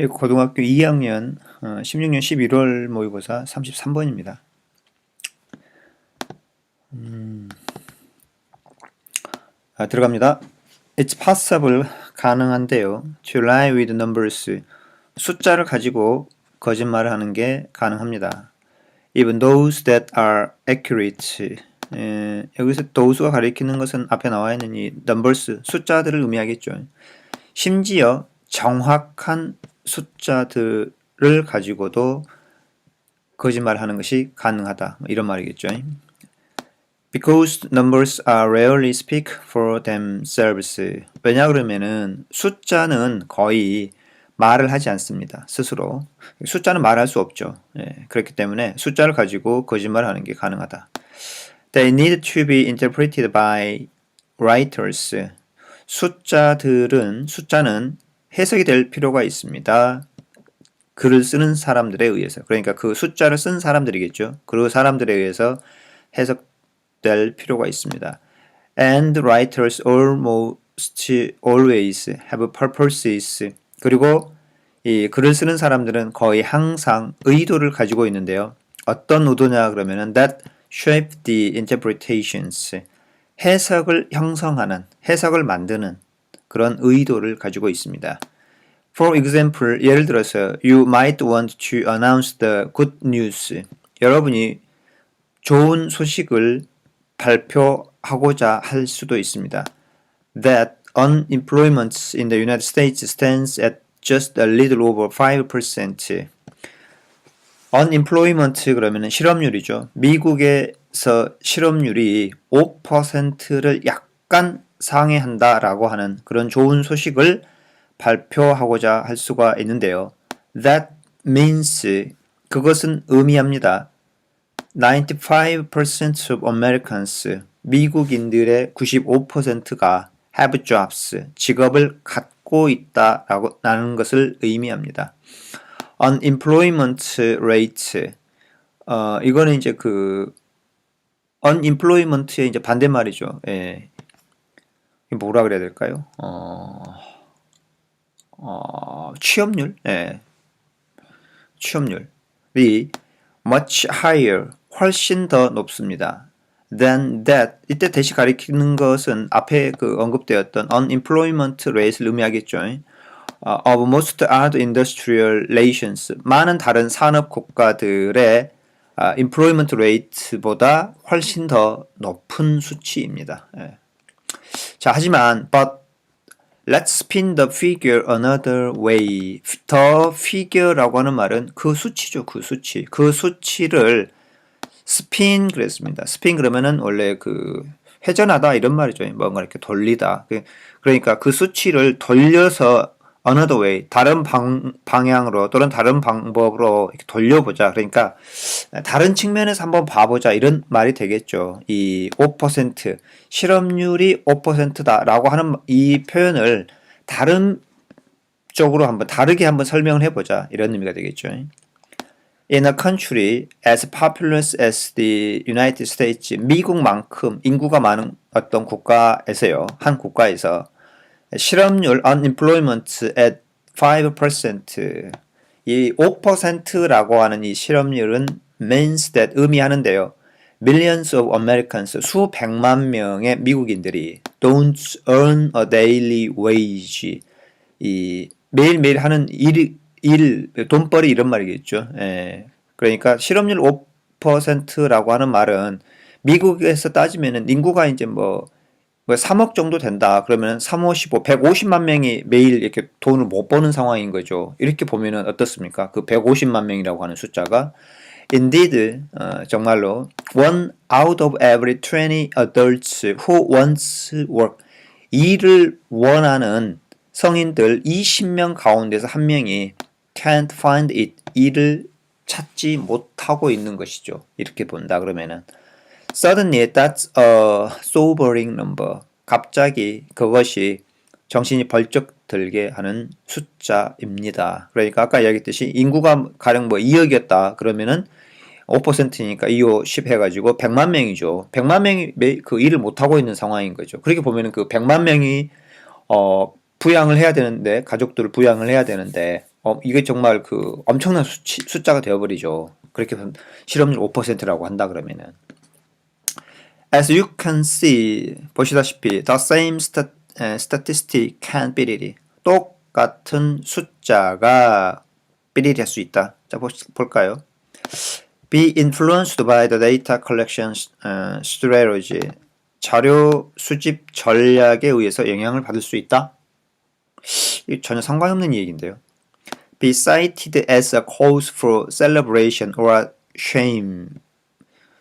고등학교 2학년 16년 11월 모의고사 33번입니다. 들어갑니다. It's possible, 가능한데요. To lie with numbers, 숫자를 가지고 거짓말을 하는 게 가능합니다. Even those that are accurate, 여기서 those가 가리키는 것은 앞에 나와 있는 이 numbers, 숫자들을 의미하겠죠. 심지어 정확한 숫자들을 가지고도 거짓말하는 것이 가능하다, 이런 말이겠죠. Because numbers are rarely speak for themselves. 왜냐 그러면은 숫자는 거의 말을 하지 않습니다. 스스로. 숫자는 말할 수 없죠. 그렇기 때문에 숫자를 가지고 거짓말을 하는 게 가능하다. They need to be interpreted by writers. 숫자는 해석이 될 필요가 있습니다. 글을 쓰는 사람들에 의해서. 그러니까 그 숫자를 쓴 사람들이겠죠. 그 사람들에 의해서 해석될 필요가 있습니다. And writers almost always have purposes. 그리고 이 글을 쓰는 사람들은 거의 항상 의도를 가지고 있는데요. 어떤 의도냐 그러면은 that shape the interpretations. 해석을 형성하는, 해석을 만드는 그런 의도를 가지고 있습니다. For example, 예를 들어서 you might want to announce the good news. 여러분이 좋은 소식을 발표하고자 할 수도 있습니다. That unemployment in the United States stands at just a little over 5%. unemployment 그러면은 실업률이죠. 미국에서 실업률이 5%를 약간 상회한다라고 하는 그런 좋은 소식을 발표하고자 할 수가 있는데요. That means, 그것은 의미합니다. 95% of Americans, 미국인들의 95%가 have jobs, 직업을 갖고 있다라는 것을 의미합니다. unemployment rate, 이거는 이제 그 unemployment의 이제 반대말이죠. 예. 뭐라 그래야 될까요? 취업률, 취업률이 much higher, 훨씬 더 높습니다. than that, 이때 대시 가리키는 것은 앞에 그 언급되었던 unemployment rate를 의미하겠죠. of most other industrial nations, 많은 다른 산업 국가들의 employment rate보다 훨씬 더 높은 수치입니다. 자, 하지만 but let's spin the figure another way. the figure라고 하는 말은 그 수치죠. 그 수치. 그 수치를 spin 그랬습니다. spin 그러면은 원래 그 회전하다 이런 말이죠. 뭔가 이렇게 돌리다. 그러니까 그 수치를 돌려서 another way, 다른 방향으로 또는 다른 방법으로 이렇게 돌려보자. 그러니까 다른 측면에서 한번 봐보자, 이런 말이 되겠죠. 이 5%, 실업률이 5%다라고 하는 이 표현을 다른 쪽으로 다르게 한번 설명을 해보자, 이런 의미가 되겠죠. In a country as populous as the United States, 미국만큼 인구가 많은 어떤 국가에서요, 한 국가에서 실업률 unemployment at 5%, 이 5%라고 하는 이 실업률은 means that, 의미하는데요. Millions of Americans, 수백만 명의 미국인들이 don't earn a daily wage, 이 매일매일 하는 돈벌이 이런 말이겠죠. 그러니까 실업률 5%라고 하는 말은 미국에서 따지면은 인구가 이제 뭐 3억 정도 된다. 그러면 3, 5, 15, 150만 명이 매일 이렇게 돈을 못 버는 상황인 거죠. 이렇게 보면은 어떻습니까? 그 150만 명이라고 하는 숫자가 indeed, 정말로 one out of every 20 adults who wants work, 일을 원하는 성인들 20명 가운데서 한 명이 can't find it, 일을 찾지 못하고 있는 것이죠. 이렇게 본다 그러면은 Suddenly, that's a sobering number. 갑자기 그것이 정신이 벌쩍 들게 하는 숫자입니다. 그러니까 아까 이야기했듯이 인구가 가령 2억이었다 그러면은 5%니까 2, 5, 10 해가지고 100만 명이죠. 100만 명이 그 일을 못하고 있는 상황인 거죠. 그렇게 보면은 그 100만 명이 부양을 해야 되는데, 가족들을 부양을 해야 되는데 이게 정말 그 엄청난 숫자가 되어버리죠. 그렇게 실업률 5%라고 한다 그러면은. As you can see, 보시다시피 the same statistic can be read. 똑같은 숫자가 삐리리 할 수 있다. 자, 볼까요? Be influenced by the data collection strategy. 자료 수집 전략에 의해서 영향을 받을 수 있다. 이게 전혀 상관없는 얘기인데요. Be cited as a cause for celebration or shame.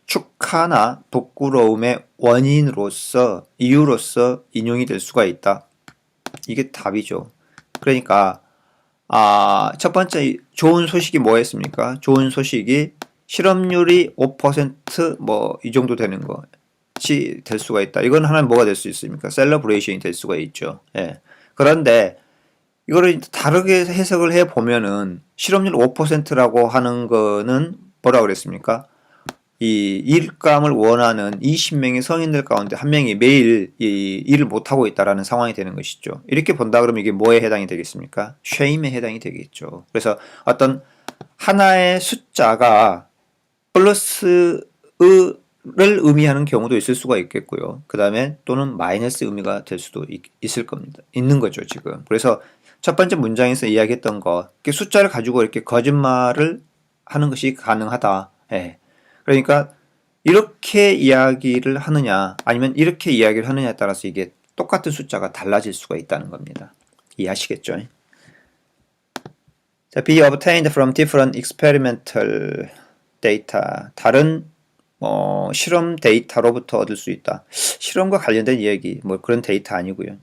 축하나 부끄러움의 원인으로서, 이유로서 인용이 될 수가 있다. 이게 답이죠. 그러니까 첫 번째 좋은 소식이 뭐였습니까? 좋은 소식이 실업률이 5% 뭐 이 정도 되는 것이 될 수가 있다. 이건 하나는 뭐가 될 수 있습니까? 셀러브레이션이 될 수가 있죠. 예. 그런데 이거를 다르게 해석을 해 보면은 실업률 5%라고 하는 거는 뭐라고 그랬습니까? 이 일감을 원하는 20명의 성인들 가운데 한 명이 매일 이 일을 못하고 있다라는 상황이 되는 것이죠. 이렇게 본다 그러면 이게 뭐에 해당이 되겠습니까? 쉐임에 해당이 되겠죠. 그래서 어떤 하나의 숫자가 플러스를 의미하는 경우도 있을 수가 있겠고요. 그 다음에 또는 마이너스 의미가 될 수도 있을 겁니다. 있는 거죠, 지금. 그래서 첫 번째 문장에서 이야기했던 거, 숫자를 가지고 이렇게 거짓말을 하는 것이 가능하다. 예. 그러니까 이렇게 이야기를 하느냐 아니면 이렇게 이야기를 하느냐에 따라서 이게 똑같은 숫자가 달라질 수가 있다는 겁니다. 이해하시겠죠? 자, be obtained from different experimental data. 다른 실험 데이터로부터 얻을 수 있다. 실험과 관련된 이야기, 뭐 그런 데이터 아니고요.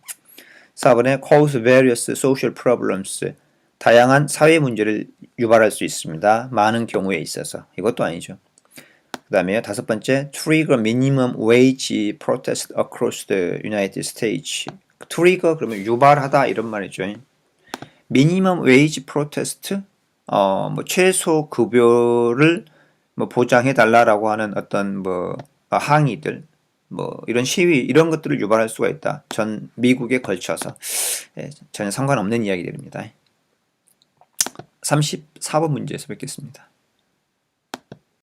4번에 cause various social problems. 다양한 사회 문제를 유발할 수 있습니다. 많은 경우에 있어서. 이것도 아니죠. 그 다음에 5번째, trigger minimum wage protest across the United States. trigger 그러면 유발하다 이런 말이죠. minimum wage protest, 뭐 최소 급여를 뭐 보장해 달라라고 하는 어떤 뭐 항의들, 뭐 이런 시위 이런 것들을 유발할 수가 있다. 전 미국에 걸쳐서 전혀 상관없는 이야기들입니다. 34번 문제에서 뵙겠습니다.